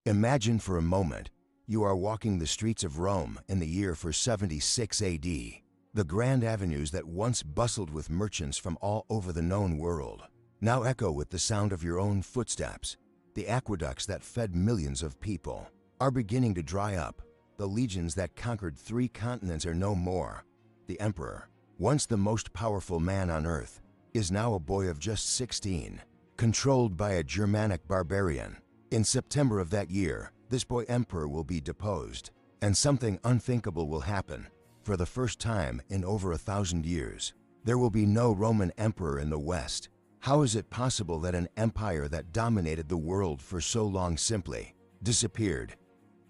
Imagine for a moment, you are walking the streets of Rome in the year 476 AD. The grand avenues that once bustled with merchants from all over the known world now echo with the sound of your own footsteps. The aqueducts that fed millions of people are beginning to dry up. The legions that conquered 3 continents are no more. The emperor, once the most powerful man on earth, is now a boy of just 16, controlled by a Germanic barbarian. In September of that year, this boy emperor will be deposed, and something unthinkable will happen. For the first time in over 1,000 years, there will be no Roman emperor in the West. How is it possible that an empire that dominated the world for so long simply disappeared?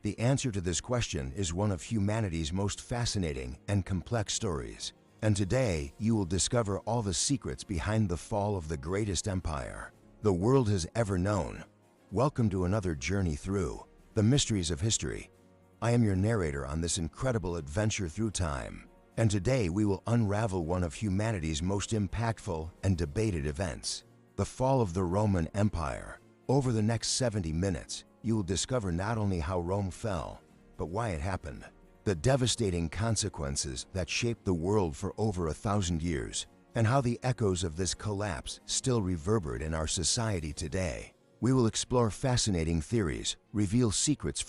The answer to this question is one of humanity's most fascinating and complex stories. And today, you will discover all the secrets behind the fall of the greatest empire the world has ever known. Welcome to another journey through the mysteries of history. I am your narrator on this incredible adventure through time. And today we will unravel one of humanity's most impactful and debated events, the fall of the Roman Empire. Over the next 70 minutes, you will discover not only how Rome fell, but why it happened, the devastating consequences that shaped the world for over 1,000 years, and how the echoes of this collapse still reverberate in our society today. We will explore fascinating theories, reveal secrets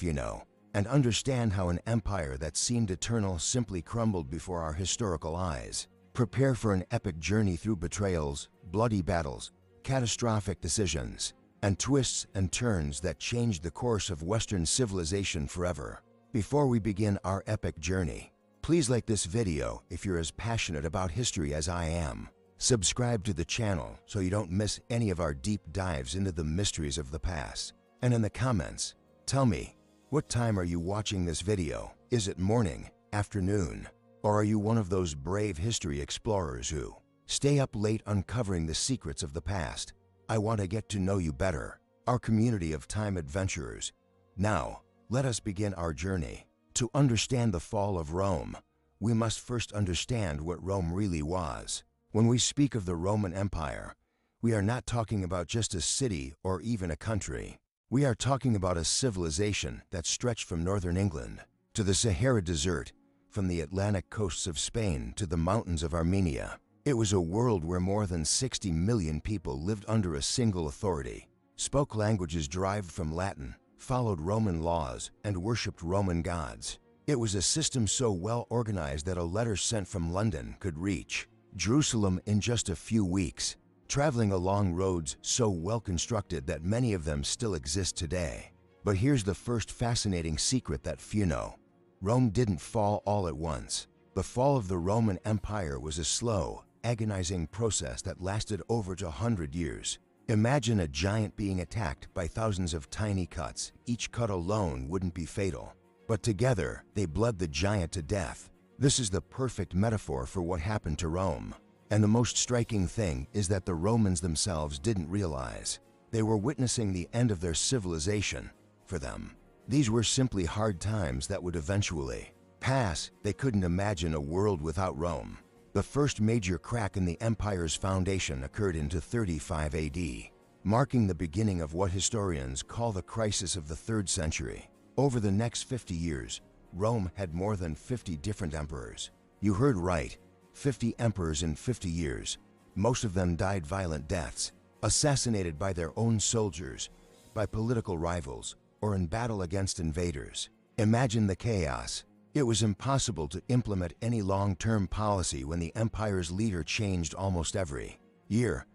and understand how an empire that seemed eternal simply crumbled before our historical eyes. Prepare for an epic journey through betrayals, bloody battles, catastrophic decisions, and twists and turns that changed the course of Western civilization forever. Before we begin our epic journey, please like this video if you're as passionate about history as I am. Subscribe to the channel so you don't miss any of our deep dives into the mysteries of the past. And in the comments, tell me, what time are you watching this video? Is it morning, afternoon, or are you one of those brave history explorers who stay up late uncovering the secrets of the past? I want to get to know you better, our community of time adventurers. Now, let us begin our journey. To understand the fall of Rome, we must first understand what Rome really was. When we speak of the Roman Empire, we are not talking about just a city or even a country. We are talking about a civilization that stretched from northern England to the Sahara Desert, from the Atlantic coasts of Spain to the mountains of Armenia. It was a world where more than 60 million people lived under a single authority, spoke languages derived from Latin, followed Roman laws, and worshipped Roman gods. It was a system so well organized that a letter sent from London could reach Jerusalem in just a few weeks, traveling along roads so well constructed that many of them still exist today. But here's the first fascinating secret that few know. Rome didn't fall all at once. The fall of the Roman Empire was a slow, agonizing process that lasted over 100 years. Imagine a giant being attacked by thousands of tiny cuts. Each cut alone wouldn't be fatal, but together they bled the giant to death. This is the perfect metaphor for what happened to Rome. And the most striking thing is that the Romans themselves didn't realize they were witnessing the end of their civilization. For them, these were simply hard times that would eventually pass. They couldn't imagine a world without Rome. The first major crack in the empire's foundation occurred in 235 AD, marking the beginning of what historians call the crisis of the 3rd century. Over the next 50 years, Rome had more than 50 different emperors. You heard right, 50 emperors in 50 years. Most of them died violent deaths, assassinated by their own soldiers, by political rivals, or in battle against invaders. Imagine the chaos. It was impossible to implement any long-term policy when the empire's leader changed almost every year.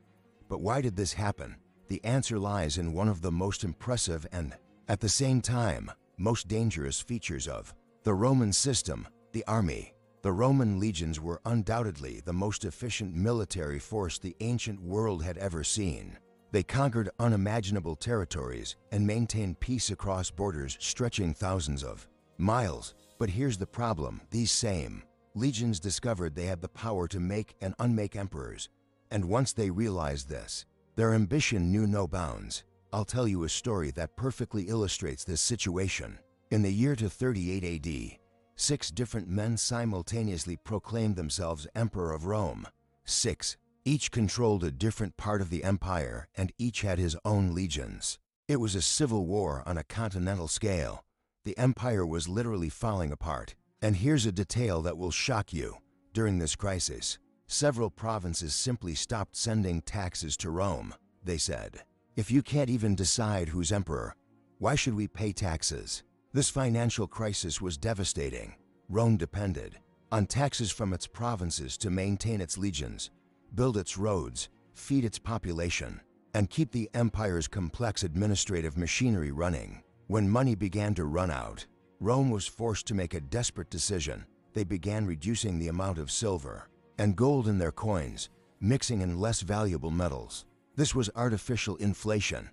But why did this happen? The answer lies in one of the most impressive and, at the same time, most dangerous features of the Roman system, the army. The Roman legions were undoubtedly the most efficient military force the ancient world had ever seen. They conquered unimaginable territories and maintained peace across borders stretching thousands of miles. But here's the problem. These same legions discovered they had the power to make and unmake emperors. And once they realized this, their ambition knew no bounds. I'll tell you a story that perfectly illustrates this situation. In the year 38 AD, 6 different men simultaneously proclaimed themselves Emperor of Rome. 6. Each controlled a different part of the empire, and each had his own legions. It was a civil war on a continental scale. The empire was literally falling apart. And here's a detail that will shock you. During this crisis, several provinces simply stopped sending taxes to Rome. They said, "If you can't even decide who's emperor, why should we pay taxes?" This financial crisis was devastating. Rome depended on taxes from its provinces to maintain its legions, build its roads, feed its population, and keep the empire's complex administrative machinery running. When money began to run out, Rome was forced to make a desperate decision. They began reducing the amount of silver and gold in their coins, mixing in less valuable metals. This was artificial inflation.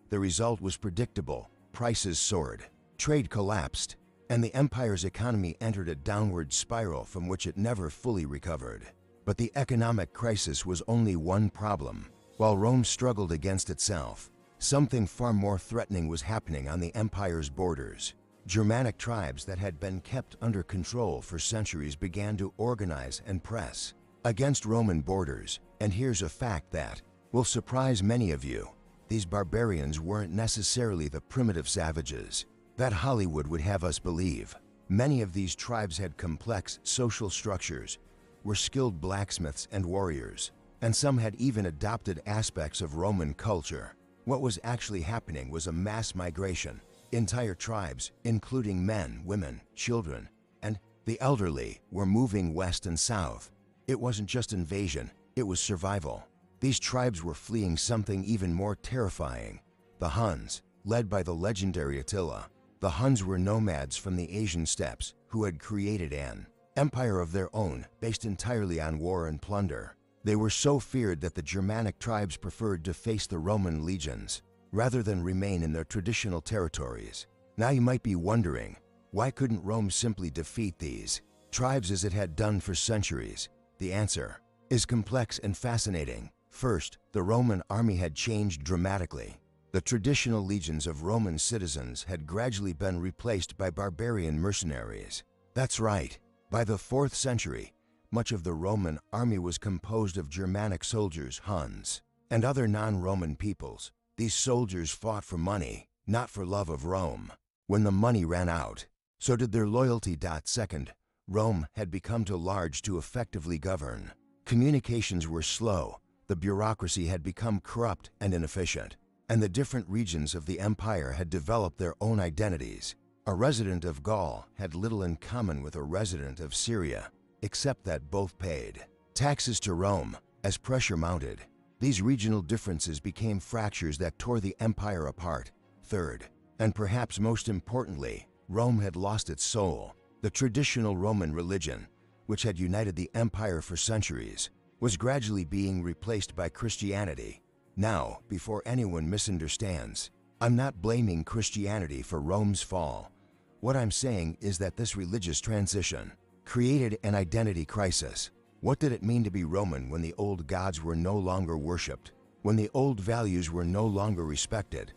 The result was predictable. Prices soared, trade collapsed, and the empire's economy entered a downward spiral from which it never fully recovered. But the economic crisis was only one problem. While Rome struggled against itself, something far more threatening was happening on the empire's borders. Germanic tribes that had been kept under control for centuries began to organize and press against Roman borders. And here's a fact that will surprise many of you. These barbarians weren't necessarily the primitive savages that Hollywood would have us believe. Many of these tribes had complex social structures, were skilled blacksmiths and warriors, and some had even adopted aspects of Roman culture. What was actually happening was a mass migration. Entire tribes, including men, women, children, and the elderly, were moving west and south. It wasn't just invasion, it was survival. These tribes were fleeing something even more terrifying: the Huns, led by the legendary Attila. The Huns were nomads from the Asian steppes who had created an empire of their own based entirely on war and plunder. They were so feared that the Germanic tribes preferred to face the Roman legions rather than remain in their traditional territories. Now you might be wondering, why couldn't Rome simply defeat these tribes as it had done for centuries? The answer is complex and fascinating. First, the Roman army had changed dramatically. The traditional legions of Roman citizens had gradually been replaced by barbarian mercenaries. That's right, by the 4th century, much of the Roman army was composed of Germanic soldiers, Huns, and other non-Roman peoples. These soldiers fought for money, not for love of Rome. When the money ran out, so did their loyalty. Second, Rome had become too large to effectively govern. Communications were slow, the bureaucracy had become corrupt and inefficient, and the different regions of the empire had developed their own identities. A resident of Gaul had little in common with a resident of Syria, except that both paid taxes to Rome. As pressure mounted, these regional differences became fractures that tore the empire apart. Third, and perhaps most importantly, Rome had lost its soul. The traditional Roman religion, which had united the empire for centuries, was gradually being replaced by Christianity. Now, before anyone misunderstands, I'm not blaming Christianity for Rome's fall. What I'm saying is that this religious transition created an identity crisis. What did it mean to be Roman when the old gods were no longer worshipped, when the old values were no longer respected,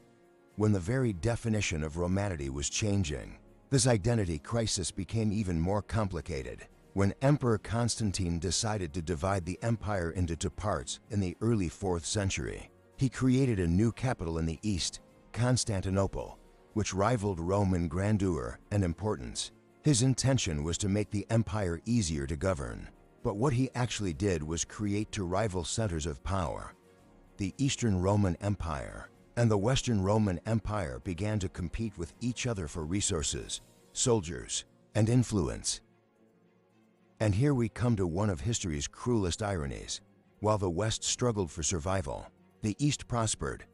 when the very definition of Romanity was changing? This identity crisis became even more complicated when Emperor Constantine decided to divide the empire into two parts in the early 4th century. He created a new capital in the east, Constantinople, which rivaled Rome in grandeur and importance. His intention was to make the empire easier to govern. But what he actually did was create two rival centers of power. The Eastern Roman Empire and the Western Roman Empire began to compete with each other for resources, soldiers, and influence. And here we come to one of history's cruelest ironies. While the West struggled for survival, the East prospered.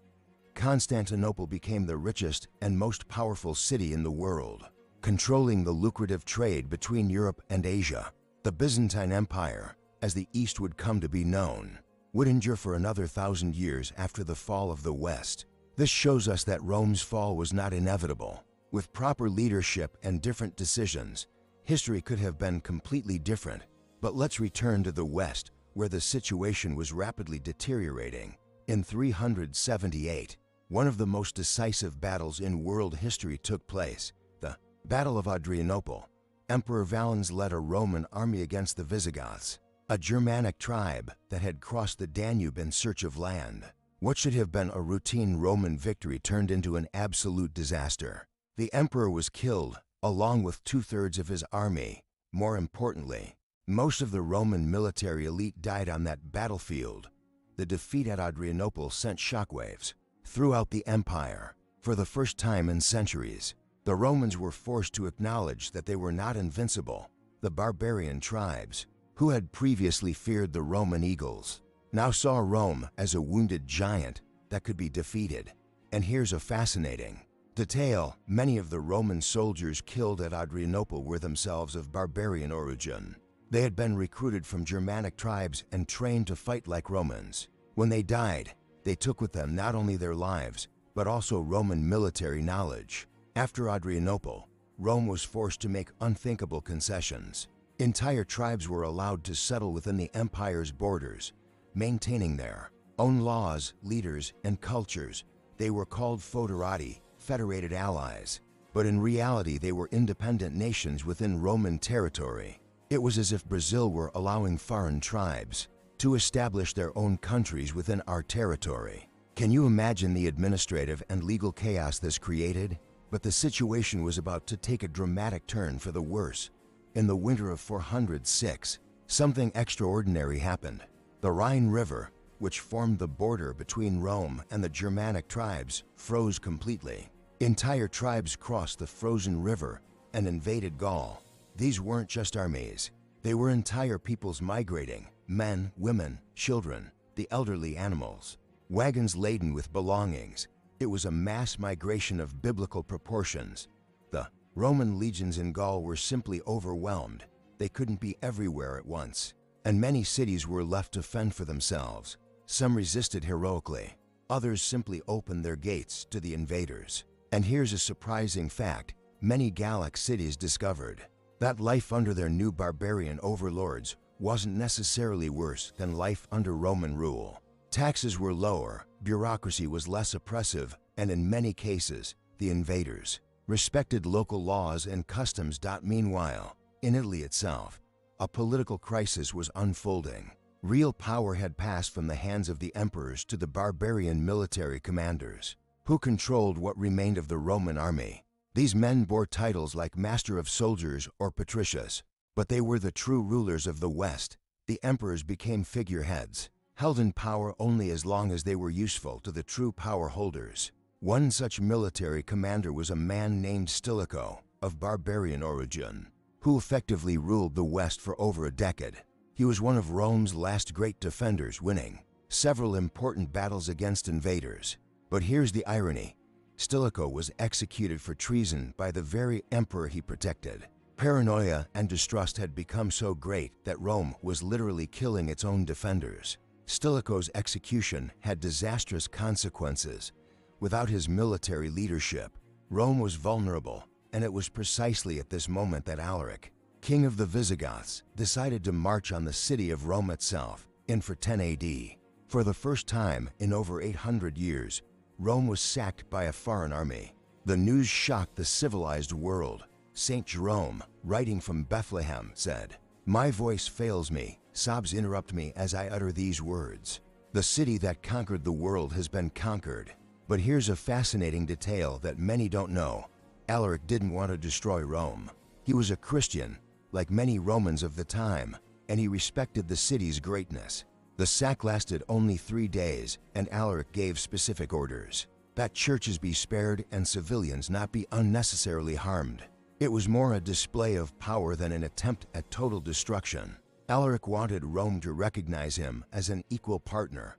Constantinople became the richest and most powerful city in the world, controlling the lucrative trade between Europe and Asia. The Byzantine Empire, as the East would come to be known, would endure for another 1,000 years after the fall of the West. This shows us that Rome's fall was not inevitable. With proper leadership and different decisions, history could have been completely different. But let's return to the West, where the situation was rapidly deteriorating. In 378, one of the most decisive battles in world history took place, the Battle of Adrianople. Emperor Valens led a Roman army against the Visigoths, a Germanic tribe that had crossed the Danube in search of land. What should have been a routine Roman victory turned into an absolute disaster. The emperor was killed, along with two-thirds of his army. More importantly, most of the Roman military elite died on that battlefield. The defeat at Adrianople sent shockwaves throughout the empire. For the first time in centuries, the Romans were forced to acknowledge that they were not invincible. The barbarian tribes, who had previously feared the Roman eagles, now saw Rome as a wounded giant that could be defeated. And here's a fascinating detail: many of the Roman soldiers killed at Adrianople were themselves of barbarian origin. They had been recruited from Germanic tribes and trained to fight like Romans. When they died, they took with them not only their lives, but also Roman military knowledge. After Adrianople, Rome was forced to make unthinkable concessions. Entire tribes were allowed to settle within the empire's borders, maintaining their own laws, leaders, and cultures. They were called foederati, federated allies, but in reality they were independent nations within Roman territory. It was as if Brazil were allowing foreign tribes to establish their own countries within our territory. Can you imagine the administrative and legal chaos this created? But the situation was about to take a dramatic turn for the worse. In the winter of 406, something extraordinary happened. The Rhine River, which formed the border between Rome and the Germanic tribes, froze completely. Entire tribes crossed the frozen river and invaded Gaul. These weren't just armies. They were entire peoples migrating: men, women, children, the elderly, animals. Wagons laden with belongings. It was a mass migration of biblical proportions. The Roman legions in Gaul were simply overwhelmed. They couldn't be everywhere at once, and many cities were left to fend for themselves. Some resisted heroically. Others simply opened their gates to the invaders. And here's a surprising fact: many Gallic cities discovered that life under their new barbarian overlords wasn't necessarily worse than life under Roman rule. Taxes were lower, bureaucracy was less oppressive, and in many cases, the invaders respected local laws and customs. Meanwhile, in Italy itself, a political crisis was unfolding. Real power had passed from the hands of the emperors to the barbarian military commanders, who controlled what remained of the Roman army. These men bore titles like Master of Soldiers or Patricius, but they were the true rulers of the West. The emperors became figureheads, held in power only as long as they were useful to the true power holders. One such military commander was a man named Stilicho, of barbarian origin, who effectively ruled the West for over a decade. He was one of Rome's last great defenders, winning several important battles against invaders. But here's the irony: Stilicho was executed for treason by the very emperor he protected. Paranoia and distrust had become so great that Rome was literally killing its own defenders. Stilicho's execution had disastrous consequences. Without his military leadership, Rome was vulnerable, and it was precisely at this moment that Alaric, king of the Visigoths, decided to march on the city of Rome itself, in 10 AD. For the first time in over 800 years, Rome was sacked by a foreign army. The news shocked the civilized world. Saint Jerome, writing from Bethlehem, said, "My voice fails me, sobs interrupt me as I utter these words. The city that conquered the world has been conquered." But here's a fascinating detail that many don't know. Alaric didn't want to destroy Rome. He was a Christian, like many Romans of the time, and he respected the city's greatness. The sack lasted only 3 days, and Alaric gave specific orders that churches be spared and civilians not be unnecessarily harmed. It was more a display of power than an attempt at total destruction. Alaric wanted Rome to recognize him as an equal partner,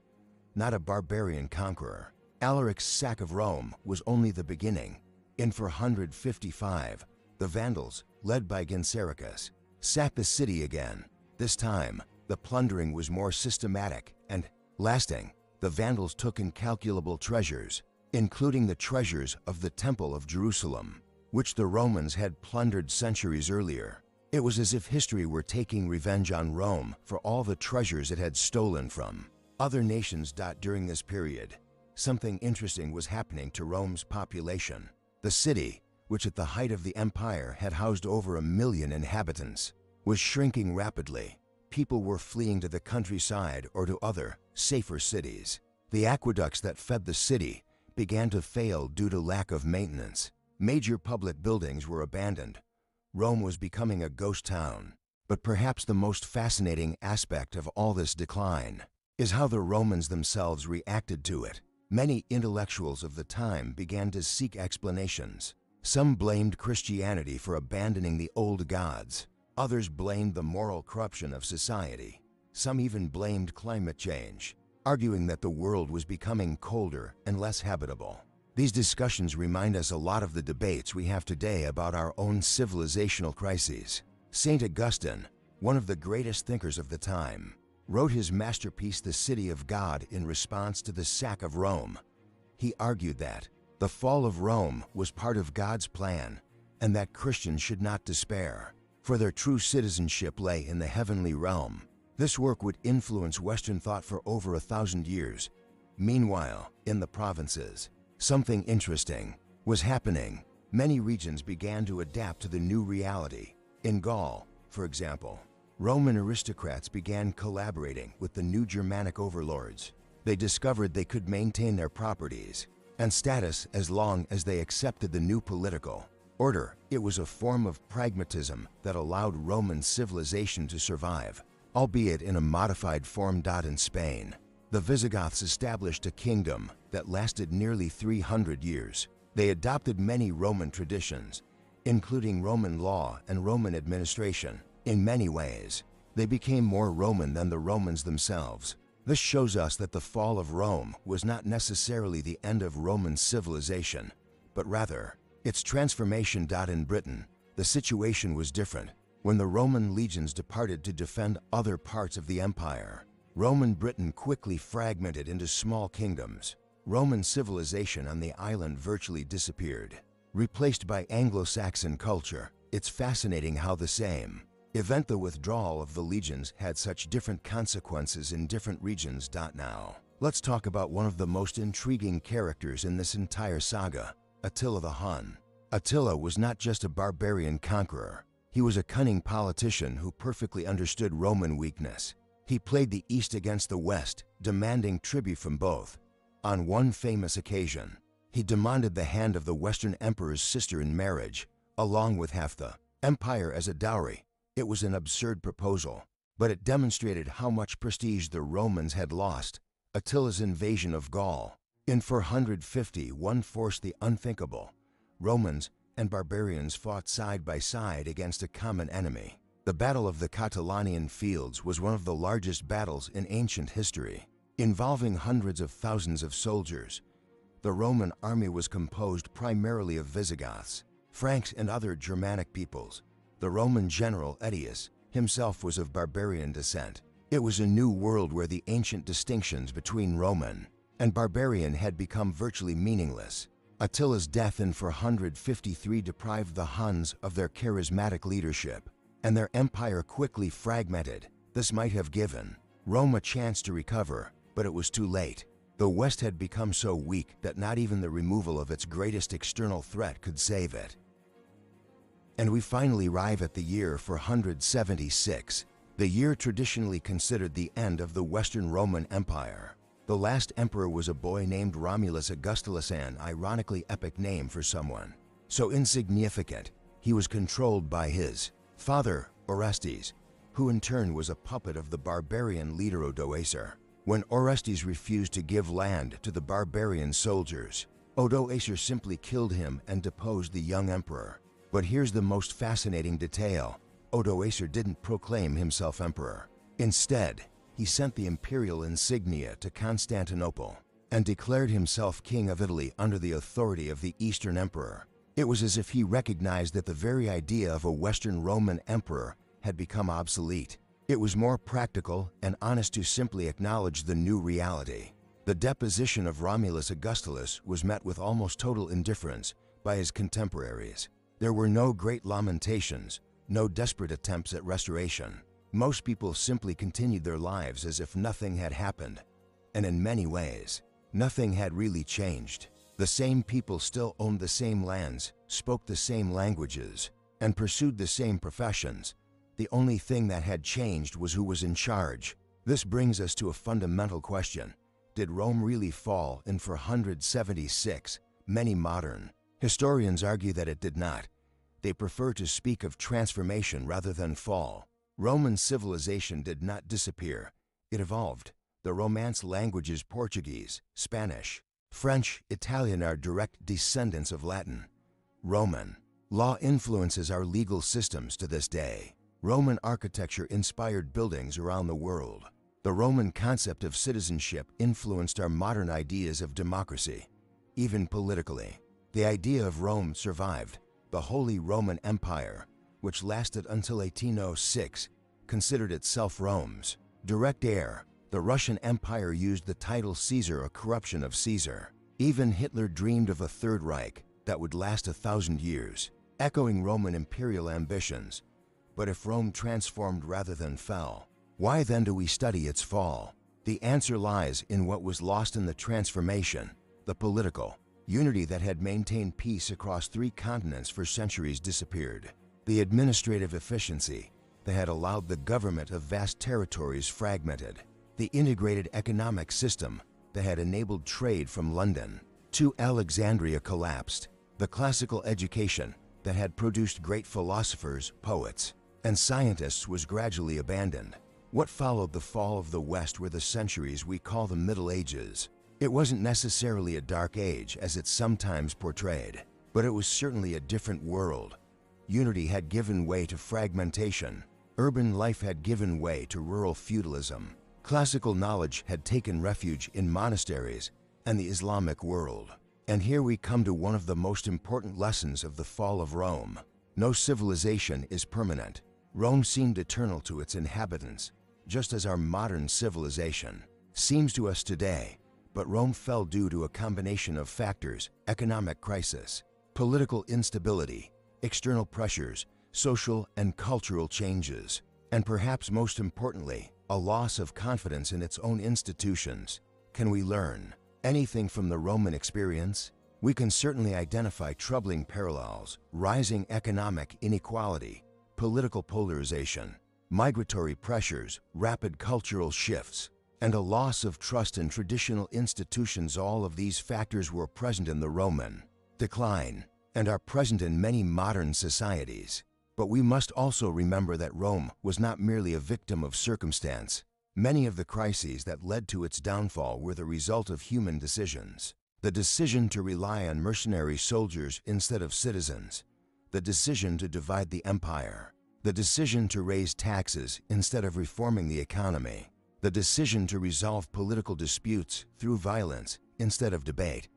not a barbarian conqueror. Alaric's sack of Rome was only the beginning. In 455, the Vandals, led by Genseric, sacked the city again. This time, the plundering was more systematic and lasting. The Vandals took incalculable treasures, including the treasures of the Temple of Jerusalem, which the Romans had plundered centuries earlier. It was as if history were taking revenge on Rome for all the treasures it had stolen from other nations. During this period, something interesting was happening to Rome's population. The city, which at the height of the empire had housed over 1 million inhabitants, was shrinking rapidly. People were fleeing to the countryside or to other, safer cities. The aqueducts that fed the city began to fail due to lack of maintenance. Major public buildings were abandoned. Rome was becoming a ghost town. But perhaps the most fascinating aspect of all this decline is how the Romans themselves reacted to it. Many intellectuals of the time began to seek explanations. Some blamed Christianity for abandoning the old gods. Others blamed the moral corruption of society. Some even blamed climate change, arguing that the world was becoming colder and less habitable. These discussions remind us a lot of the debates we have today about our own civilizational crises. St. Augustine, one of the greatest thinkers of the time, wrote his masterpiece The City of God in response to the sack of Rome. He argued that the fall of Rome was part of God's plan and that Christians should not despair, for their true citizenship lay in the heavenly realm. This work would influence Western thought for over 1,000 years. Meanwhile, in the provinces, something interesting was happening. Many regions began to adapt to the new reality. In Gaul, for example, Roman aristocrats began collaborating with the new Germanic overlords. They discovered they could maintain their properties and status as long as they accepted the new political order. It was a form of pragmatism that allowed Roman civilization to survive, albeit in a modified form. In Spain, the Visigoths established a kingdom that lasted nearly 300 years. They adopted many Roman traditions, including Roman law and Roman administration. In many ways, they became more Roman than the Romans themselves. This shows us that the fall of Rome was not necessarily the end of Roman civilization, but rather its transformation. In Britain, the situation was different. When the Roman legions departed to defend other parts of the empire, Roman Britain quickly fragmented into small kingdoms. Roman civilization on the island virtually disappeared, replaced by Anglo-Saxon culture. It's fascinating how the same event, the withdrawal of the legions, had such different consequences in different regions. Now, let's talk about one of the most intriguing characters in this entire saga, Attila the Hun. Attila was not just a barbarian conqueror. He was a cunning politician who perfectly understood Roman weakness. He played the East against the West, demanding tribute from both. On one famous occasion, he demanded the hand of the Western emperor's sister in marriage, along with half the empire as a dowry. It was an absurd proposal, but it demonstrated how much prestige the Romans had lost. Attila's invasion of Gaul in 451 forced the unthinkable. Romans and barbarians fought side by side against a common enemy. The Battle of the Catalaunian Fields was one of the largest battles in ancient history, involving hundreds of thousands of soldiers. The Roman army was composed primarily of Visigoths, Franks, and other Germanic peoples. The Roman general Aetius himself was of barbarian descent. It was a new world where the ancient distinctions between Roman and barbarian had become virtually meaningless. Attila's death in 453 deprived the Huns of their charismatic leadership, and their empire quickly fragmented. This might have given Rome a chance to recover, but it was too late. The West had become so weak that not even the removal of its greatest external threat could save it. And we finally arrive at the year 476, the year traditionally considered the end of the Western Roman Empire. The last emperor was a boy named Romulus Augustulus, an ironically epic name for someone so insignificant. He was controlled by his father, Orestes, who in turn was a puppet of the barbarian leader Odoacer. When Orestes refused to give land to the barbarian soldiers, Odoacer simply killed him and deposed the young emperor. But here's the most fascinating detail. Odoacer didn't proclaim himself emperor. Instead, he sent the imperial insignia to Constantinople and declared himself king of Italy under the authority of the Eastern emperor. It was as if he recognized that the very idea of a Western Roman emperor had become obsolete. It was more practical and honest to simply acknowledge the new reality. The deposition of Romulus Augustulus was met with almost total indifference by his contemporaries. There were no great lamentations, no desperate attempts at restoration. Most people simply continued their lives as if nothing had happened. And in many ways, nothing had really changed. The same people still owned the same lands, spoke the same languages, and pursued the same professions. The only thing that had changed was who was in charge. This brings us to a fundamental question. did Rome really fall in 476? Many modern historians argue that it did not. They prefer to speak of transformation rather than fall. Roman civilization did not disappear. It evolved. The Romance languages Portuguese, Spanish, French, Italian are direct descendants of Latin. Roman law influences our legal systems to this day. Roman architecture inspired buildings around the world. The Roman concept of citizenship influenced our modern ideas of democracy. Even politically, the idea of Rome survived. The Holy Roman Empire, which lasted until 1806, considered itself Rome's direct heir. The Russian Empire used the title Caesar, a corruption of Caesar. Even Hitler dreamed of a Third Reich that would last 1,000 years, echoing Roman imperial ambitions. But if Rome transformed rather than fell, why then do we study its fall? The answer lies in what was lost in the transformation. The political unity that had maintained peace across 3 continents for centuries disappeared. The administrative efficiency that had allowed the government of vast territories fragmented. The integrated economic system that had enabled trade from London to Alexandria collapsed. The classical education that had produced great philosophers, poets, and scientists was gradually abandoned. What followed the fall of the West were the centuries we call the Middle Ages. It wasn't necessarily a dark age as it's sometimes portrayed, but it was certainly a different world. Unity had given way to fragmentation. Urban life had given way to rural feudalism. Classical knowledge had taken refuge in monasteries and the Islamic world. And here we come to one of the most important lessons of the fall of Rome. No civilization is permanent. Rome seemed eternal to its inhabitants, just as our modern civilization seems to us today. But Rome fell due to a combination of factors: economic crisis, political instability, external pressures, social and cultural changes, and perhaps most importantly, a loss of confidence in its own institutions. Can we learn anything from the Roman experience? We can certainly identify troubling parallels: rising economic inequality, political polarization, migratory pressures, rapid cultural shifts, and a loss of trust in traditional institutions. All of these factors were present in the Roman decline and are present in many modern societies. But we must also remember that Rome was not merely a victim of circumstance. Many of the crises that led to its downfall were the result of human decisions. The decision to rely on mercenary soldiers instead of citizens, the decision to divide the empire, the decision to raise taxes instead of reforming the economy, the decision to resolve political disputes through violence instead of debate.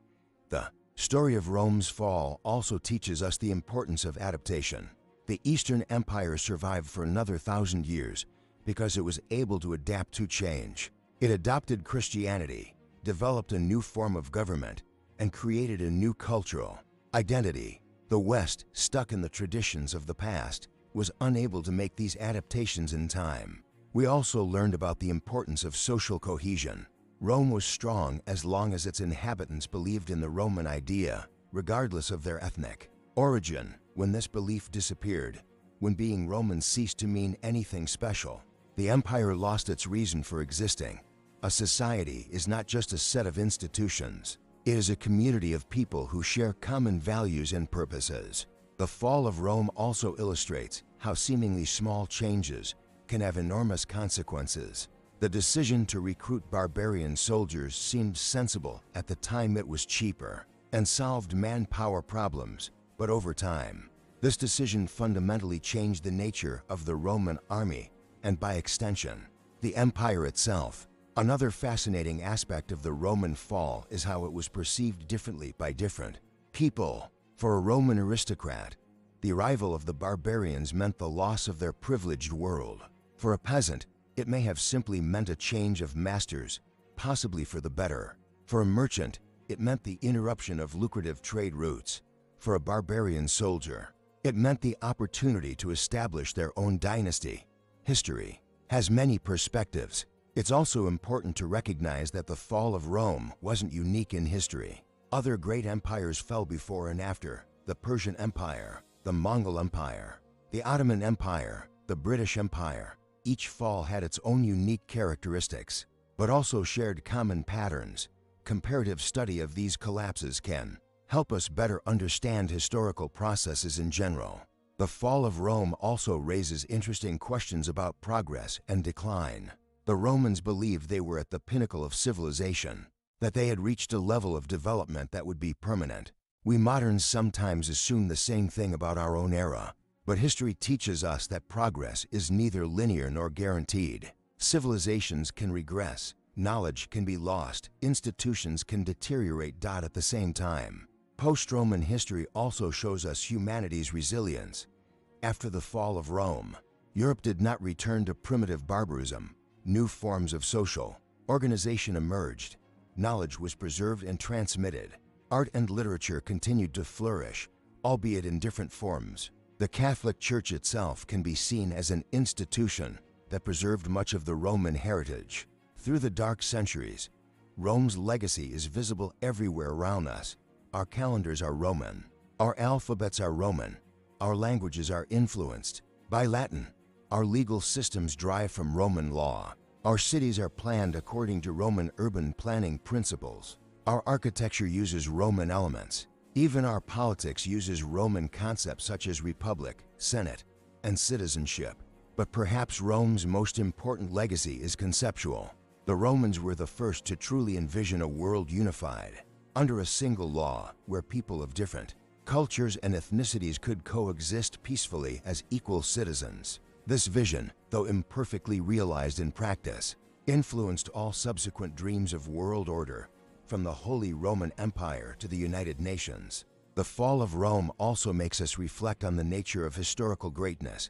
The story of Rome's fall also teaches us the importance of adaptation. The Eastern Empire survived for another 1,000 years because it was able to adapt to change. It adopted Christianity, developed a new form of government, and created a new cultural identity. The West, stuck in the traditions of the past, was unable to make these adaptations in time. We also learned about the importance of social cohesion. Rome was strong as long as its inhabitants believed in the Roman idea, regardless of their ethnic origin. When this belief disappeared, when being Roman ceased to mean anything special, the empire lost its reason for existing. A society is not just a set of institutions. It is a community of people who share common values and purposes. The fall of Rome also illustrates how seemingly small changes can have enormous consequences. The decision to recruit barbarian soldiers seemed sensible at the time. It was cheaper and solved manpower problems. But over time, this decision fundamentally changed the nature of the Roman army and, by extension, the empire itself. Another fascinating aspect of the Roman fall is how it was perceived differently by different people. For a Roman aristocrat, the arrival of the barbarians meant the loss of their privileged world. For a peasant, it may have simply meant a change of masters, possibly for the better. For a merchant, it meant the interruption of lucrative trade routes. For a barbarian soldier, it meant the opportunity to establish their own dynasty. History has many perspectives. It's also important to recognize that the fall of Rome wasn't unique in history. Other great empires fell before and after: the Persian Empire, the Mongol Empire, the Ottoman Empire, the British Empire. Each fall had its own unique characteristics. but also shared common patterns. Comparative study of these collapses can help us better understand historical processes in general. The fall of Rome also raises interesting questions about progress and decline. The Romans believed they were at the pinnacle of civilization, that they had reached a level of development that would be permanent. We moderns sometimes assume the same thing about our own era, but history teaches us that progress is neither linear nor guaranteed. Civilizations can regress, knowledge can be lost, institutions can deteriorate at the same time. Post-Roman history also shows us humanity's resilience. After the fall of Rome, Europe did not return to primitive barbarism. New forms of social organization emerged. Knowledge was preserved and transmitted. Art and literature continued to flourish, albeit in different forms. The Catholic Church itself can be seen as an institution that preserved much of the Roman heritage. Through the dark centuries, Rome's legacy is visible everywhere around us. Our calendars are Roman. Our alphabets are Roman. Our languages are influenced by Latin. Our legal systems derive from Roman law. Our cities are planned according to Roman urban planning principles. Our architecture uses Roman elements. Even our politics uses Roman concepts such as republic, senate, and citizenship. But perhaps Rome's most important legacy is conceptual. The Romans were the first to truly envision a world unified under a single law where people of different cultures and ethnicities could coexist peacefully as equal citizens. This vision, though imperfectly realized in practice, influenced all subsequent dreams of world order, from the Holy Roman Empire to the United Nations. The fall of Rome also makes us reflect on the nature of historical greatness.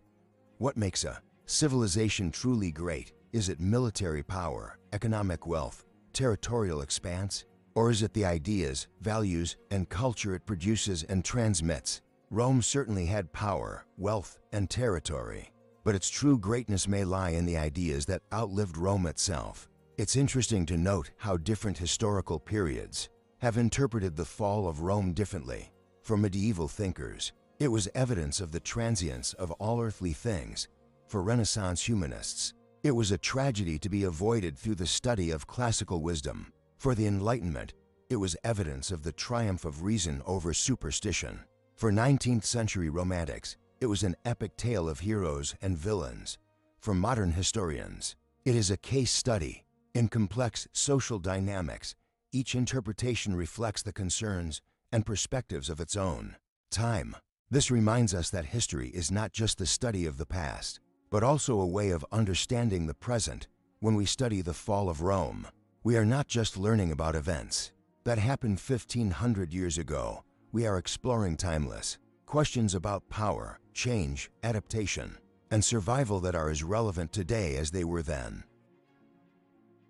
What makes a civilization truly great? Is it military power, economic wealth, territorial expanse? Or is it the ideas, values, and culture it produces and transmits? Rome certainly had power, wealth, and territory, but its true greatness may lie in the ideas that outlived Rome itself. It's interesting to note how different historical periods have interpreted the fall of Rome differently. For medieval thinkers, it was evidence of the transience of all earthly things. For Renaissance humanists, it was a tragedy to be avoided through the study of classical wisdom. For the Enlightenment, it was evidence of the triumph of reason over superstition. For 19th century romantics, it was an epic tale of heroes and villains. For modern historians, it is a case study in complex social dynamics. Each interpretation reflects the concerns and perspectives of its own time. This reminds us that history is not just the study of the past, but also a way of understanding the present. When we study the fall of Rome, we are not just learning about events that happened 1500 years ago. We are exploring timeless questions about power, change, adaptation, and survival that are as relevant today as they were then.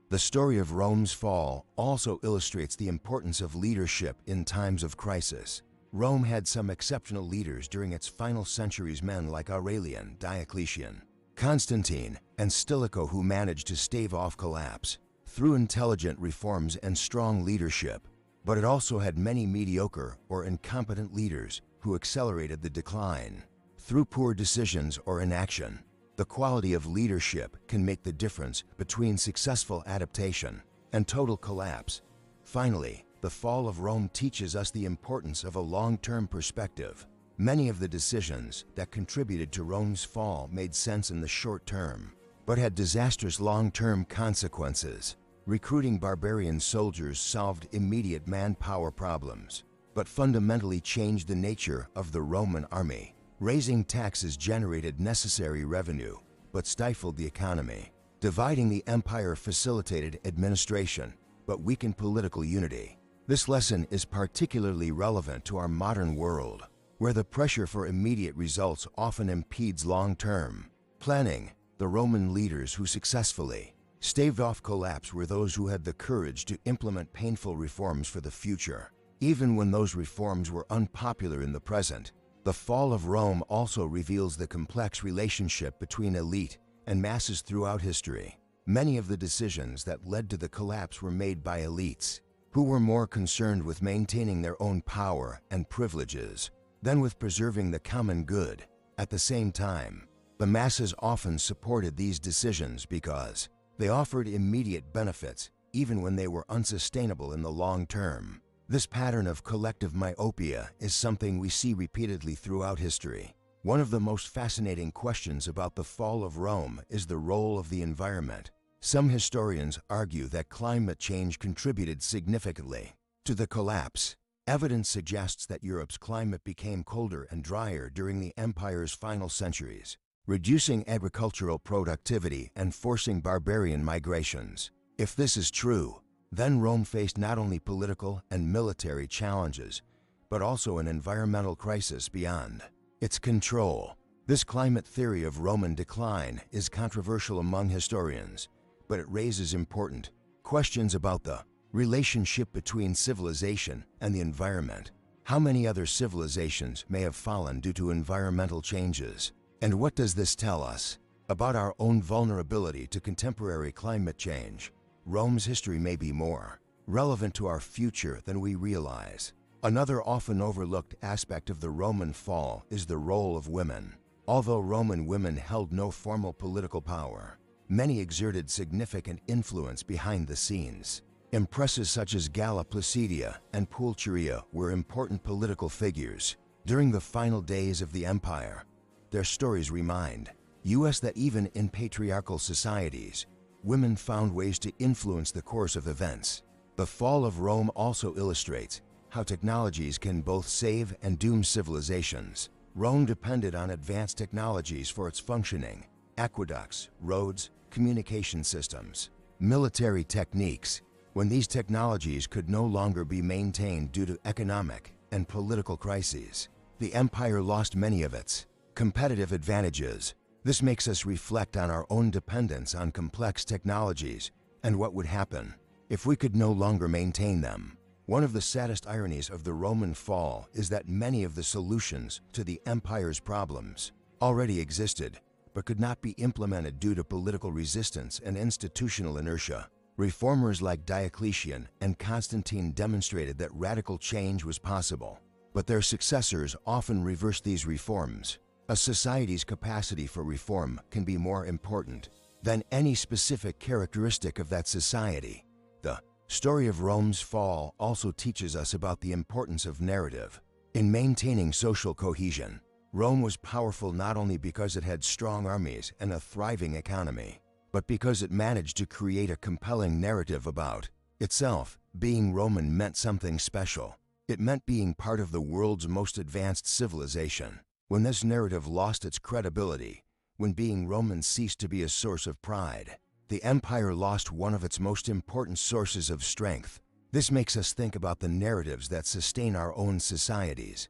The story of Rome's fall also illustrates the importance of leadership in times of crisis. Rome had some exceptional leaders during its final centuries, men like Aurelian, Diocletian, Constantine, and Stilicho, who managed to stave off collapse through intelligent reforms and strong leadership. But it also had many mediocre or incompetent leaders who accelerated the decline. Through poor decisions or inaction, the quality of leadership can make the difference between successful adaptation and total collapse. Finally, the fall of Rome teaches us the importance of a long-term perspective. Many of the decisions that contributed to Rome's fall made sense in the short term, but had disastrous long-term consequences. Recruiting barbarian soldiers solved immediate manpower problems, but fundamentally changed the nature of the Roman army. Raising taxes generated necessary revenue, but stifled the economy. Dividing the empire facilitated administration, but weakened political unity. This lesson is particularly relevant to our modern world, where the pressure for immediate results often impedes long-term planning. The Roman leaders who successfully staved off collapse were those who had the courage to implement painful reforms for the future, even when those reforms were unpopular in the present. The fall of Rome also reveals the complex relationship between elite and masses throughout history. Many of the decisions that led to the collapse were made by elites, who were more concerned with maintaining their own power and privileges than with preserving the common good. At the same time, the masses often supported these decisions because They offered immediate benefits, even when they were unsustainable in the long term. This pattern of collective myopia is something we see repeatedly throughout history. One of the most fascinating questions about the fall of Rome is the role of the environment. Some historians argue that climate change contributed significantly to the collapse. Evidence suggests that Europe's climate became colder and drier during the empire's final centuries, reducing agricultural productivity and forcing barbarian migrations. If this is true, then Rome faced not only political and military challenges, but also an environmental crisis beyond its control. This climate theory of Roman decline is controversial among historians, but it raises important questions about the relationship between civilization and the environment. How many other civilizations may have fallen due to environmental changes? And what does this tell us about our own vulnerability to contemporary climate change? Rome's history may be more relevant to our future than we realize. Another often overlooked aspect of the Roman fall is the role of women. Although Roman women held no formal political power, many exerted significant influence behind the scenes. Empresses such as Galla Placidia and Pulcheria were important political figures. During the final days of the empire, their stories remind us that even in patriarchal societies, women found ways to influence the course of events. The fall of Rome also illustrates how technologies can both save and doom civilizations. Rome depended on advanced technologies for its functioning: aqueducts, roads, communication systems, military techniques. When these technologies could no longer be maintained due to economic and political crises, the empire lost many of its competitive advantages. This makes us reflect on our own dependence on complex technologies and what would happen if we could no longer maintain them. One of the saddest ironies of the Roman fall is that many of the solutions to the empire's problems already existed, but could not be implemented due to political resistance and institutional inertia. Reformers like Diocletian and Constantine demonstrated that radical change was possible, but their successors often reversed these reforms. A society's capacity for reform can be more important than any specific characteristic of that society. The story of Rome's fall also teaches us about the importance of narrative in maintaining social cohesion. Rome was powerful not only because it had strong armies and a thriving economy, but because it managed to create a compelling narrative about itself. Being Roman meant something special. It meant being part of the world's most advanced civilization. When this narrative lost its credibility, when being Roman ceased to be a source of pride, the empire lost one of its most important sources of strength. This makes us think about the narratives that sustain our own societies.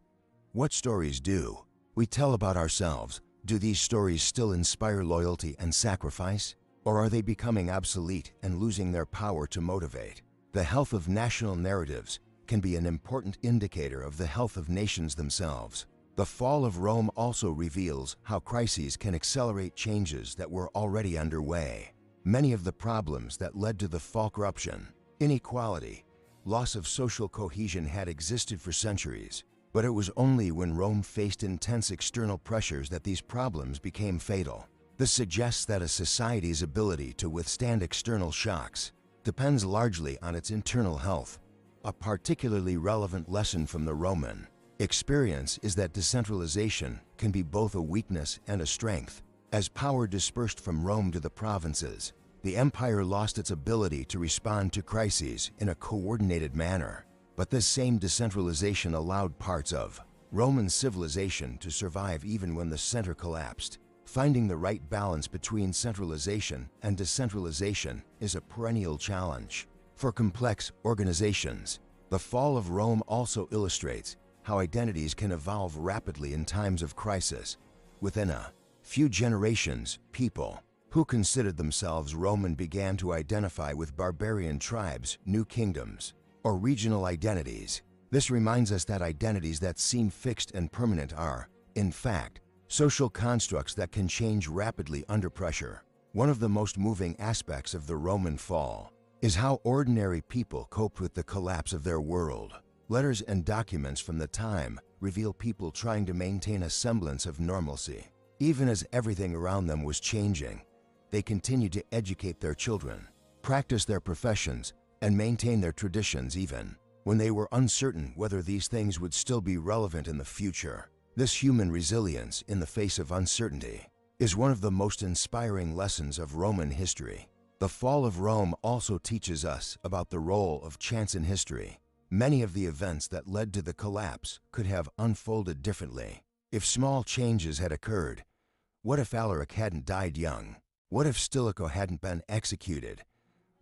What stories do we tell about ourselves? Do these stories still inspire loyalty and sacrifice? Or are they becoming obsolete and losing their power to motivate? The health of national narratives can be an important indicator of the health of nations themselves. The fall of Rome also reveals how crises can accelerate changes that were already underway. Many of the problems that led to the fall, corruption, inequality, loss of social cohesion, had existed for centuries, but it was only when Rome faced intense external pressures that these problems became fatal. This suggests that a society's ability to withstand external shocks depends largely on its internal health. A particularly relevant lesson from the Roman experience is that decentralization can be both a weakness and a strength. As power dispersed from Rome to the provinces, the empire lost its ability to respond to crises in a coordinated manner. But this same decentralization allowed parts of Roman civilization to survive even when the center collapsed. Finding the right balance between centralization and decentralization is a perennial challenge for complex organizations. The fall of Rome also illustrates how identities can evolve rapidly in times of crisis. Within a few generations, people who considered themselves Roman began to identify with barbarian tribes, new kingdoms, or regional identities. This reminds us that identities that seem fixed and permanent are, in fact, social constructs that can change rapidly under pressure. One of the most moving aspects of the Roman fall is how ordinary people coped with the collapse of their world. Letters and documents from the time reveal people trying to maintain a semblance of normalcy. Even as everything around them was changing, they continued to educate their children, practice their professions, and maintain their traditions even when they were uncertain whether these things would still be relevant in the future. This human resilience in the face of uncertainty is one of the most inspiring lessons of Roman history. The fall of Rome also teaches us about the role of chance in history. Many of the events that led to the collapse could have unfolded differently. If small changes had occurred, what if Alaric hadn't died young? What if Stilicho hadn't been executed?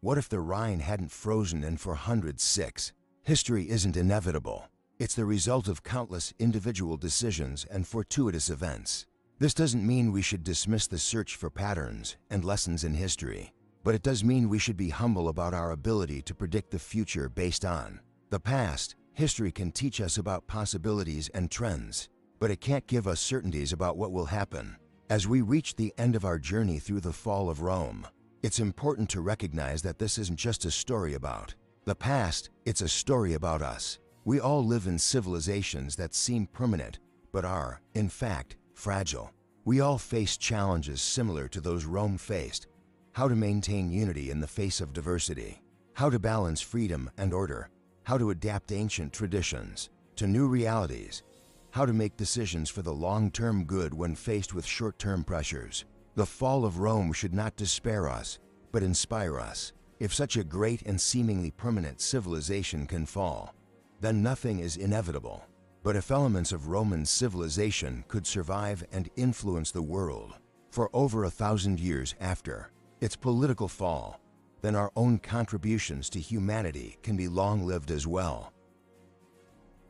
What if the Rhine hadn't frozen in 406? History isn't inevitable. It's the result of countless individual decisions and fortuitous events. This doesn't mean we should dismiss the search for patterns and lessons in history, but it does mean we should be humble about our ability to predict the future based on the past. History can teach us about possibilities and trends, but it can't give us certainties about what will happen. As we reach the end of our journey through the fall of Rome, it's important to recognize that this isn't just a story about the past, it's a story about us. We all live in civilizations that seem permanent, but are, in fact, fragile. We all face challenges similar to those Rome faced: how to maintain unity in the face of diversity, how to balance freedom and order, how to adapt ancient traditions to new realities, how to make decisions for the long-term good when faced with short-term pressures. The fall of Rome should not despair us, but inspire us. If such a great and seemingly permanent civilization can fall, then nothing is inevitable. But if elements of Roman civilization could survive and influence the world for over 1,000 years after its political fall, then our own contributions to humanity can be long-lived as well.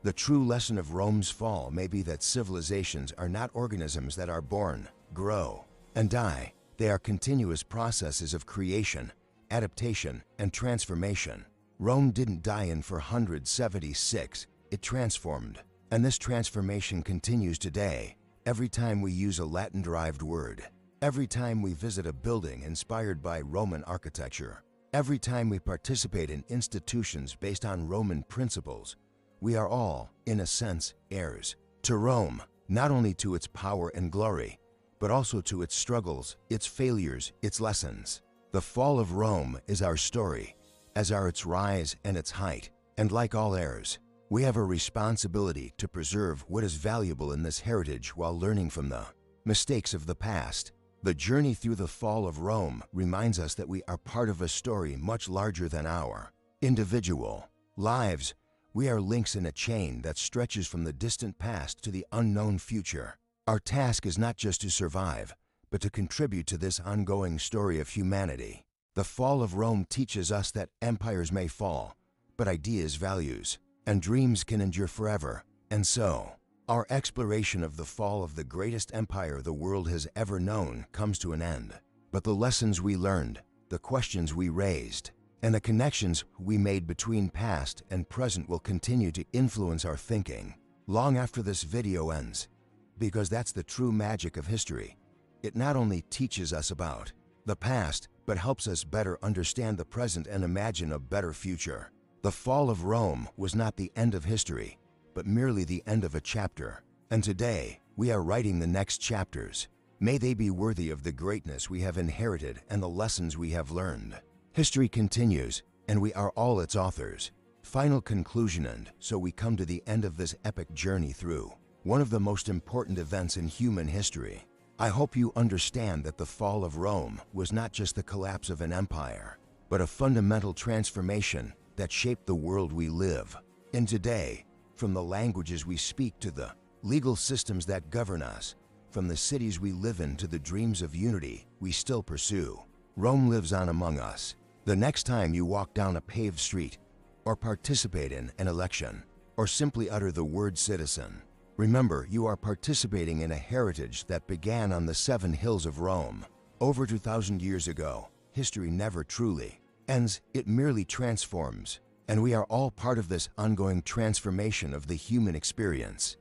The true lesson of Rome's fall may be that civilizations are not organisms that are born, grow, and die. They are continuous processes of creation, adaptation, and transformation. Rome didn't die in 476, it transformed. And this transformation continues today, every time we use a Latin-derived word, every time we visit a building inspired by Roman architecture, every time we participate in institutions based on Roman principles. We are all, in a sense, heirs to Rome, not only to its power and glory, but also to its struggles, its failures, its lessons. The fall of Rome is our story, as are its rise and its height. And like all heirs, we have a responsibility to preserve what is valuable in this heritage while learning from the mistakes of the past. The journey through the fall of Rome reminds us that we are part of a story much larger than our individual lives. We are links in a chain that stretches from the distant past to the unknown future. Our task is not just to survive, but to contribute to this ongoing story of humanity. The fall of Rome teaches us that empires may fall, but ideas, values, and dreams can endure forever. And so, our exploration of the fall of the greatest empire the world has ever known comes to an end. But the lessons we learned, the questions we raised, and the connections we made between past and present will continue to influence our thinking long after this video ends. Because that's the true magic of history. It not only teaches us about the past, but helps us better understand the present and imagine a better future. The fall of Rome was not the end of history, but merely the end of a chapter. And today, we are writing the next chapters. May they be worthy of the greatness we have inherited and the lessons we have learned. History continues, and we are all its authors. Final conclusion. And so we come to the end of this epic journey through one of the most important events in human history. I hope you understand that the fall of Rome was not just the collapse of an empire, but a fundamental transformation that shaped the world we live in today. From the languages we speak to the legal systems that govern us, from the cities we live in to the dreams of unity we still pursue, Rome lives on among us. The next time you walk down a paved street, or participate in an election, or simply utter the word citizen, remember you are participating in a heritage that began on the 7 hills of Rome. Over 2,000 years ago, history never truly ends, it merely transforms. And we are all part of this ongoing transformation of the human experience.